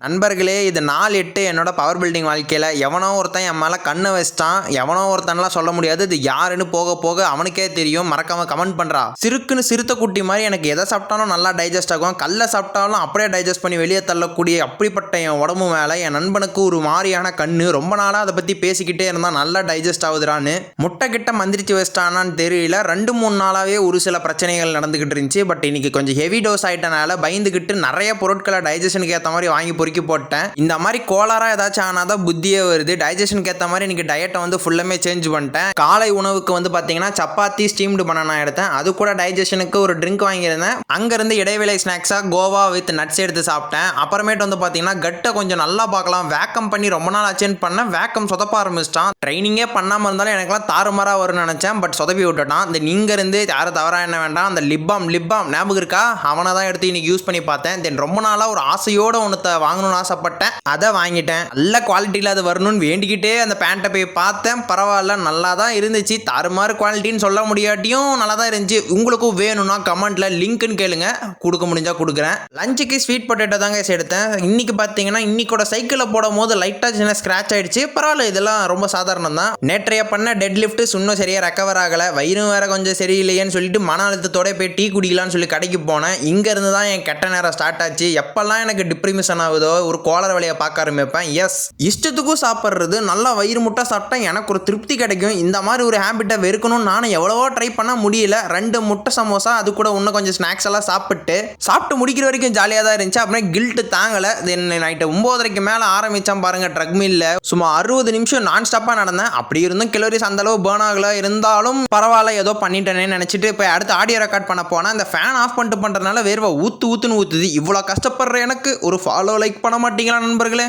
நண்பர்களே, இது நாள் 8 என்னோட பவர் பில்டிங் வாழ்க்கையில். எவனோ ஒருத்தன் என் மேலே கண்ணை வச்சிட்டான். எவனோ ஒருத்தன்லாம் சொல்ல முடியாது, இது யாருன்னு போக போக அவனுக்கே தெரியும். மறக்காம கமெண்ட் பண்ணுறா. சிறுக்குன்னு சிறுத்தை குட்டி மாதிரி எனக்கு எதை சாப்பிட்டாலும் நல்லா டைஜஸ்ட் ஆகும். கல்லை சாப்பிட்டாலும் அப்படியே டைஜஸ்ட் பண்ணி வெளியே தள்ளக்கூடிய அப்படிப்பட்ட என் உடம்பு மேலே என் நண்பனுக்கு ஒரு மாதிரியான கண்ணு. ரொம்ப நாளாக அதை பற்றி பேசிக்கிட்டே இருந்தால் நல்லா டைஜஸ்ட் ஆகுதுறான்னு. முட்டை கிட்ட மந்திரிச்சு வச்சிட்டானான்னு தெரியல. 2-3 நாளாகவே ஒரு சில பிரச்சனைகள் நடந்துக்கிட்டு இருந்துச்சு. பட் இன்னைக்கு கொஞ்சம் ஹெவி டோஸ் ஆகிட்டனால பயந்துக்கிட்டு நிறைய பொருட்களை டைஜஷனுக்கு ஏற்ற மாதிரி வாங்கி பொறுக்கி போட்டேன். இந்த மாதிரி கோளாரா ஏதாச்சும் ஆனாதான் புத்தியே வருது. டைஜஷனுக்கு ஏற்ற மாதிரி இன்னைக்கு டயட்டை வந்து ஃபுல்லாமே சேஞ்ச் பண்ணிட்டேன். காலை உணவுக்கு வந்து பார்த்தீங்கன்னா சப்பாத்தி ஸ்டீம்டு பனானா எடுத்தேன். அது கூட டைஜஷனுக்கு ஒரு ட்ரிங்க் வாங்கியிருந்தேன். அங்கேருந்து இடைவேளை ஸ்நாக்ஸாக கோவா வித் நட்ஸ் எடுத்து சாப்பிட்டேன். அப்புறமேட்டு வந்து பார்த்தீங்கன்னா கட்டை கொஞ்சம் நல்லா பார்க்கலாம் வேக்கம் பண்ணி ரொம்ப நாள் ஆச்சுன்னு பண்ணேன். வேக்கம் சொதப்ப ஆரம்பிச்சிட்டான். ட்ரைனிங்கே பண்ணாமல் இருந்தாலும் எனக்குலாம் தாறுமாறாக வரும்னு நினச்சேன். பட் சொதப்பி விட்டுட்டான். இந்த நீங்க இருந்து யாரும் தவறாக என்ன வேண்டாம். அந்த லிப்பாம் ஞாபகம் இருக்கா? அவனை தான் எடுத்து இன்னைக்கு யூஸ் பண்ணி பார்த்தேன். தென் ரொம்ப நாளாக ஒரு ஆசையோட ஒன்றத்தை வாங்கணும்னு ஆசைப்பட்டேன். அதை வாங்கிட்டேன். நல்ல குவாலிட்டியில் அது வரணும்னு வேண்டிக்கிட்டே அந்த பேண்ட்டை போய் பார்த்தேன். பரவாயில்ல, நல்லா தான் இருந்துச்சு. தாறுமாறு குவாலிட்டின்னு சொல்ல முடியாட்டியும் நல்லா தான் இருந்துச்சு. உங்களுக்கும் வேணும்னா கமெண்ட்ல லிங்க்னு கேளுங்க, கொடுக்க முடிஞ்சா கொடுக்குறேன். லஞ்சுக்கு ஸ்வீட் பொட்டேட்டோ தாங்க எடுத்தேன். இன்னைக்கு பார்த்தீங்கன்னா இன்னைக்கோட சைக்கிளில் போடும் போது லைட்டாக சின்ன ஸ்க்ராட்ச் ஆயிடுச்சு. பரவாயில்ல, இதெல்லாம் ரொம்ப சாதாரணம் தான். நேற்றைய பண்ண டெட் லிஃப்ட் இன்னும் சரியாக ரெக்கவர் ஆகலை. வயிறும் வேற கொஞ்சம் சரியில்லையேன்னு சொல்லிட்டு மன அழுத்தத்தோட போய் டீ குடிக்கலான்னு சொல்லி கடைக்கு போனேன். இங்கேருந்து தான் என் கெட்ட நேரம் ஸ்டார்ட் ஆச்சு. எப்பெல்லாம் எனக்கு டிப்ரிமிஷன் ஆகுதோ ஒரு கோளர் வழியை பார்க்க ஆரம்பிப்பேன். எஸ், இஷ்டத்துக்கும் சாப்பிட்றது, நல்லா வயிறு முட்டை சாப்பிட்டா எனக்கு ஒரு திருப்தி கிடைக்கும். இந்த மாதிரி ஒரு ஹேபிட்டை வெறுக்கணும்னு நானும் எவ்வளவோ ட்ரை பண்ண முடியல. 2 முட்டை சமோசா, அது கூட இன்னும் கொஞ்சம் ஸ்நாக்ஸ் எல்லாம் சாப்பிட்டு முடிக்கிற வரைக்கும் ஜாலியாக தான் இருந்துச்சு. அப்புறம் கில்ட்டு தாங்கலை. தென் நைட்டு 9:30 மேலே ஆரம்பித்தான் பாருங்க ட்ரக் மில்ல. சும்மா 60 நிமிஷம் நான் ஸ்டாப்பாக நடந்தேன். அப்படி இருந்தும் கலோரிஸ் அந்த அளவு பேர்ன் ஆகலை. இருந்தாலும் பரவாயில்ல, ஏதோ பண்ணிட்டேனே நினச்சிட்டு இப்போ அடுத்து ஆடியோ ரெக்கார்ட் பண்ண போனால் இந்த ஃபேன் ஆஃப் பண்ணிட்டு பண்ணுறதுனால வேர்வை ஊற்றுன்னு ஊற்றுது. இவ்வளோ கஷ்டப்படுற எனக்கு ஒரு ஃபாலோ லைக் பண்ண மாட்டீங்களா நண்பர்களே?